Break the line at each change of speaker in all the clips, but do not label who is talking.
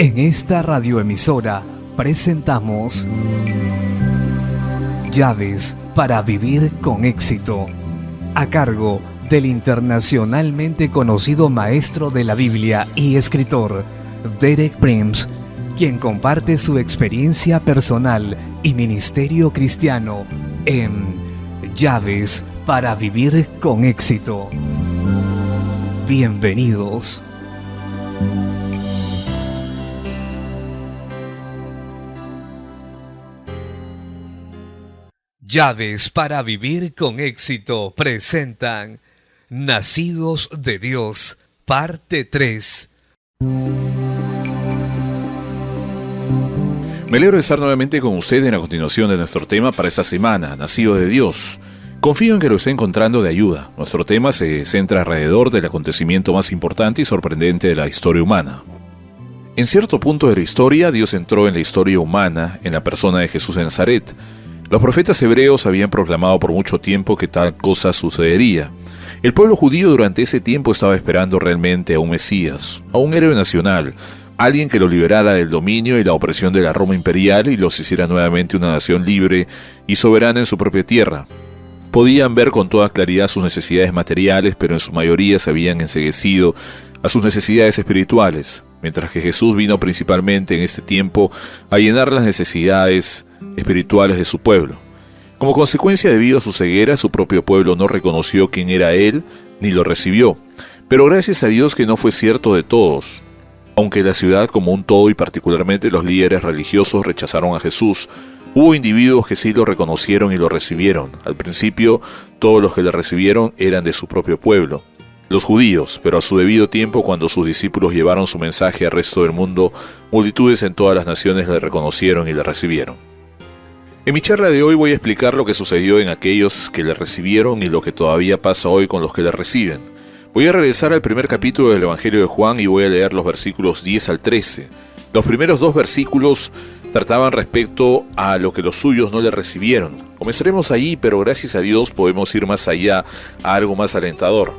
En esta radioemisora presentamos Llaves para vivir con éxito, a cargo del internacionalmente conocido maestro de la Biblia y escritor Derek Prince, quien comparte su experiencia personal y ministerio cristiano en Llaves para vivir con éxito. Bienvenidos. Llaves para vivir con éxito presentan Nacidos de Dios, parte 3.
Me alegro de estar nuevamente con ustedes en la continuación de nuestro tema para esta semana, Nacido de Dios. Confío en que lo esté encontrando de ayuda. Nuestro tema se centra alrededor del acontecimiento más importante y sorprendente de la historia humana. En cierto punto de la historia, Dios entró en la historia humana en la persona de Jesús de Nazaret. Los profetas hebreos habían proclamado por mucho tiempo que tal cosa sucedería. El pueblo judío durante ese tiempo estaba esperando realmente a un Mesías, a un héroe nacional, alguien que lo liberara del dominio y la opresión de la Roma imperial y los hiciera nuevamente una nación libre y soberana en su propia tierra. Podían ver con toda claridad sus necesidades materiales, pero en su mayoría se habían enceguecido a sus necesidades espirituales, mientras que Jesús vino principalmente en este tiempo a llenar las necesidades espirituales de su pueblo. Como consecuencia, debido a su ceguera, su propio pueblo no reconoció quién era Él ni lo recibió. Pero gracias a Dios que no fue cierto de todos. Aunque la ciudad como un todo y particularmente los líderes religiosos rechazaron a Jesús, hubo individuos que sí lo reconocieron y lo recibieron. Al principio, todos los que le recibieron eran de su propio pueblo, los judíos, pero a su debido tiempo, cuando sus discípulos llevaron su mensaje al resto del mundo, multitudes en todas las naciones le reconocieron y le recibieron. En mi charla de hoy voy a explicar lo que sucedió en aquellos que le recibieron y lo que todavía pasa hoy con los que le reciben. Voy a regresar al primer capítulo del Evangelio de Juan y voy a leer los versículos 10 al 13. Los primeros dos versículos trataban respecto a lo que los suyos no le recibieron. Comenzaremos allí, pero gracias a Dios podemos ir más allá a algo más alentador.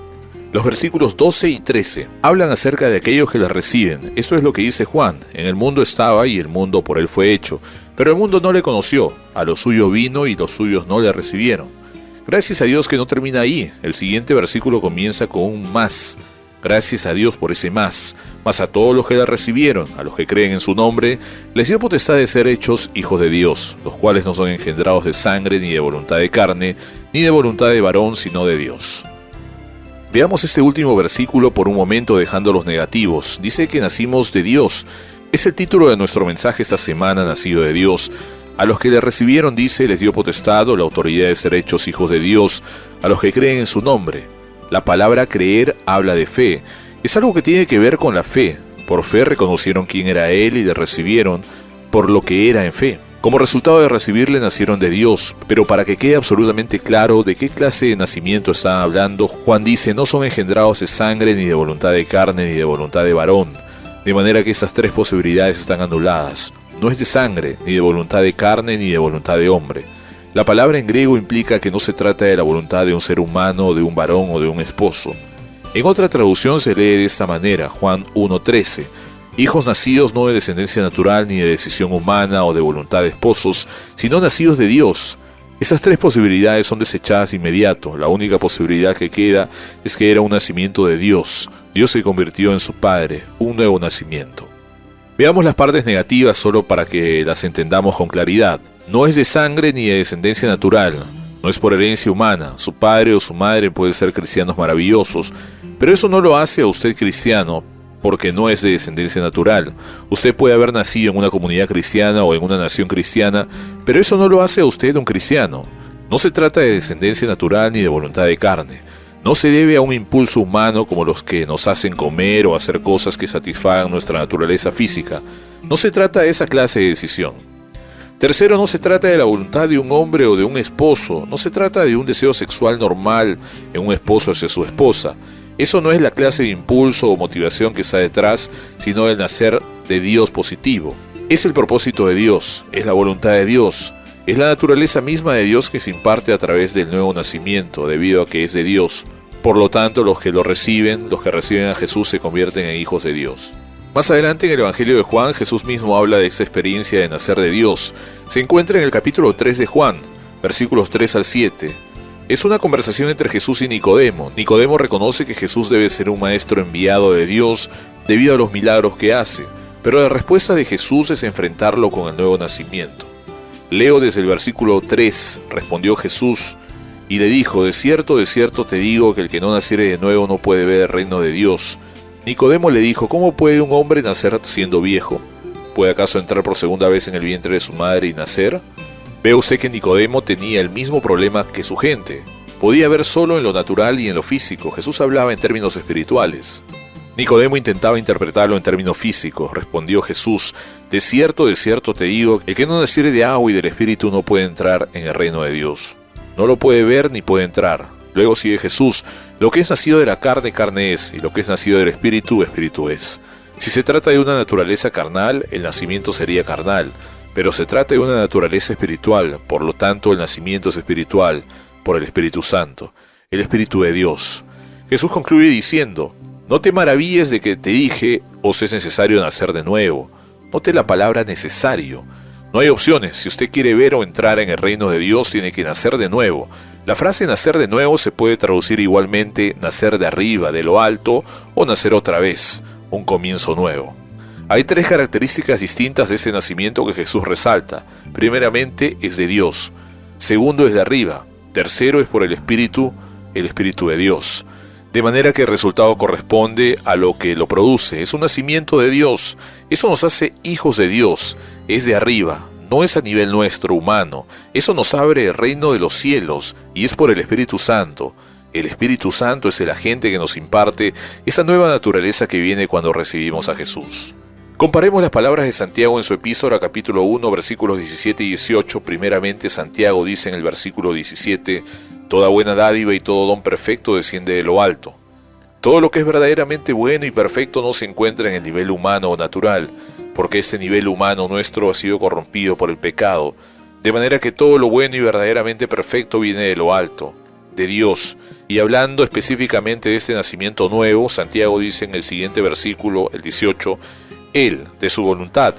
Los versículos 12 y 13 hablan acerca de aquellos que le reciben. Esto es lo que dice Juan: en el mundo estaba y el mundo por él fue hecho, pero el mundo no le conoció. A lo suyo vino y los suyos no le recibieron. Gracias a Dios que no termina ahí. El siguiente versículo comienza con un más. Gracias a Dios por ese más. Mas a todos los que le recibieron, a los que creen en su nombre, les dio potestad de ser hechos hijos de Dios, los cuales no son engendrados de sangre, ni de voluntad de carne, ni de voluntad de varón, sino de Dios. Veamos este último versículo por un momento, dejando los negativos. Dice que nacimos de Dios. Es el título de nuestro mensaje esta semana, Nacido de Dios. A los que le recibieron, dice, les dio potestad o la autoridad de ser hechos hijos de Dios, a los que creen en su nombre. La palabra creer habla de fe. Es algo que tiene que ver con la fe. Por fe reconocieron quién era Él y le recibieron por lo que era en fe. Como resultado de recibirle, nacieron de Dios. Pero para que quede absolutamente claro de qué clase de nacimiento está hablando, Juan dice: no son engendrados de sangre, ni de voluntad de carne, ni de voluntad de varón. De manera que esas tres posibilidades están anuladas. No es de sangre, ni de voluntad de carne, ni de voluntad de hombre. La palabra en griego implica que no se trata de la voluntad de un ser humano, de un varón o de un esposo. En otra traducción se lee de esta manera, Juan 1:13. Hijos nacidos no de descendencia natural, ni de decisión humana o de voluntad de esposos, sino nacidos de Dios. Esas tres posibilidades son desechadas de inmediato. La única posibilidad que queda es que era un nacimiento de Dios. Dios se convirtió en su Padre, un nuevo nacimiento. Veamos las partes negativas solo para que las entendamos con claridad. No es de sangre ni de descendencia natural. No es por herencia humana. Su padre o su madre pueden ser cristianos maravillosos, pero eso no lo hace a usted cristiano, porque no es de descendencia natural. Usted puede haber nacido en una comunidad cristiana o en una nación cristiana, pero eso no lo hace a usted un cristiano. No se trata de descendencia natural ni de voluntad de carne. No se debe a un impulso humano como los que nos hacen comer o hacer cosas que satisfagan nuestra naturaleza física. No se trata de esa clase de decisión. Tercero, no se trata de la voluntad de un hombre o de un esposo. No se trata de un deseo sexual normal en un esposo hacia su esposa. Eso no es la clase de impulso o motivación que está detrás, sino el nacer de Dios positivo. Es el propósito de Dios, es la voluntad de Dios, es la naturaleza misma de Dios que se imparte a través del nuevo nacimiento, debido a que es de Dios. Por lo tanto, los que lo reciben, los que reciben a Jesús, se convierten en hijos de Dios. Más adelante en el Evangelio de Juan, Jesús mismo habla de esta experiencia de nacer de Dios. Se encuentra en el capítulo 3 de Juan, versículos 3 al 7. Es una conversación entre Jesús y Nicodemo. Nicodemo reconoce que Jesús debe ser un maestro enviado de Dios debido a los milagros que hace, pero la respuesta de Jesús es enfrentarlo con el nuevo nacimiento. Leo desde el versículo 3, respondió Jesús y le dijo, de cierto te digo que el que no naciere de nuevo no puede ver el reino de Dios. Nicodemo le dijo, ¿cómo puede un hombre nacer siendo viejo? ¿Puede acaso entrar por segunda vez en el vientre de su madre y nacer? Ve usted que Nicodemo tenía el mismo problema que su gente. Podía ver solo en lo natural y en lo físico. Jesús hablaba en términos espirituales. Nicodemo intentaba interpretarlo en términos físicos. Respondió Jesús, de cierto te digo, el que no naciere de agua y del Espíritu no puede entrar en el reino de Dios. No lo puede ver ni puede entrar. Luego sigue Jesús, lo que es nacido de la carne, carne es, y lo que es nacido del Espíritu, Espíritu es. Si se trata de una naturaleza carnal, el nacimiento sería carnal, pero se trata de una naturaleza espiritual, por lo tanto el nacimiento es espiritual, por el Espíritu Santo, el Espíritu de Dios. Jesús concluye diciendo, no te maravilles de que te dije, os es necesario nacer de nuevo. Note la palabra necesario. No hay opciones, si usted quiere ver o entrar en el reino de Dios, tiene que nacer de nuevo. La frase nacer de nuevo se puede traducir igualmente nacer de arriba, de lo alto, o nacer otra vez, un comienzo nuevo. Hay tres características distintas de ese nacimiento que Jesús resalta. Primeramente es de Dios, segundo es de arriba, tercero es por el Espíritu de Dios. De manera que el resultado corresponde a lo que lo produce, es un nacimiento de Dios, eso nos hace hijos de Dios, es de arriba. No es a nivel nuestro, humano. Eso nos abre el reino de los cielos y es por el Espíritu Santo. El Espíritu Santo es el agente que nos imparte esa nueva naturaleza que viene cuando recibimos a Jesús. Comparemos las palabras de Santiago en su epístola capítulo 1, versículos 17 y 18. Primeramente, Santiago dice en el versículo 17, toda buena dádiva y todo don perfecto desciende de lo alto. Todo lo que es verdaderamente bueno y perfecto no se encuentra en el nivel humano o natural, porque este nivel humano nuestro ha sido corrompido por el pecado, de manera que todo lo bueno y verdaderamente perfecto viene de lo alto, de Dios. Y hablando específicamente de este nacimiento nuevo, Santiago dice en el siguiente versículo, el 18, Él, de su voluntad,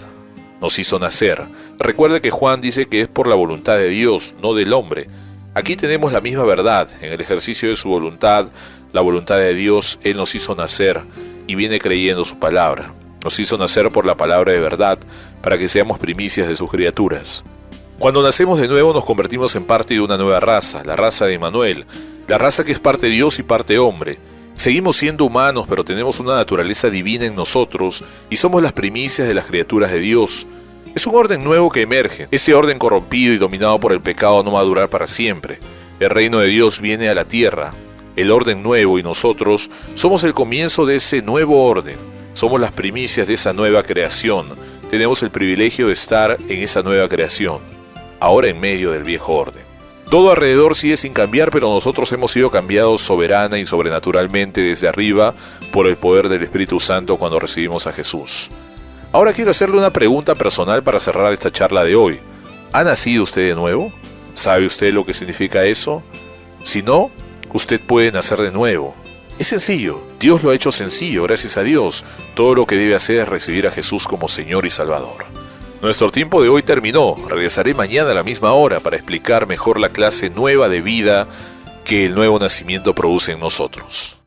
nos hizo nacer. Recuerde que Juan dice que es por la voluntad de Dios, no del hombre. Aquí tenemos la misma verdad, en el ejercicio de su voluntad, la voluntad de Dios, Él nos hizo nacer y viene creyendo su palabra. Nos hizo nacer por la palabra de verdad, para que seamos primicias de sus criaturas. Cuando nacemos de nuevo nos convertimos en parte de una nueva raza, la raza de Emmanuel, la raza que es parte Dios y parte hombre. Seguimos siendo humanos, pero tenemos una naturaleza divina en nosotros y somos las primicias de las criaturas de Dios. Es un orden nuevo que emerge. Ese orden corrompido y dominado por el pecado no va a durar para siempre. El reino de Dios viene a la tierra, el orden nuevo, y nosotros somos el comienzo de ese nuevo orden. Somos las primicias de esa nueva creación. Tenemos el privilegio de estar en esa nueva creación, ahora en medio del viejo orden. Todo alrededor sigue sin cambiar, pero nosotros hemos sido cambiados soberana y sobrenaturalmente desde arriba por el poder del Espíritu Santo cuando recibimos a Jesús. Ahora quiero hacerle una pregunta personal para cerrar esta charla de hoy. ¿Ha nacido usted de nuevo? ¿Sabe usted lo que significa eso? Si no, usted puede nacer de nuevo. Es sencillo, Dios lo ha hecho sencillo, gracias a Dios. Todo lo que debe hacer es recibir a Jesús como Señor y Salvador. Nuestro tiempo de hoy terminó. Regresaré mañana a la misma hora para explicar mejor la clase nueva de vida que el nuevo nacimiento produce en nosotros.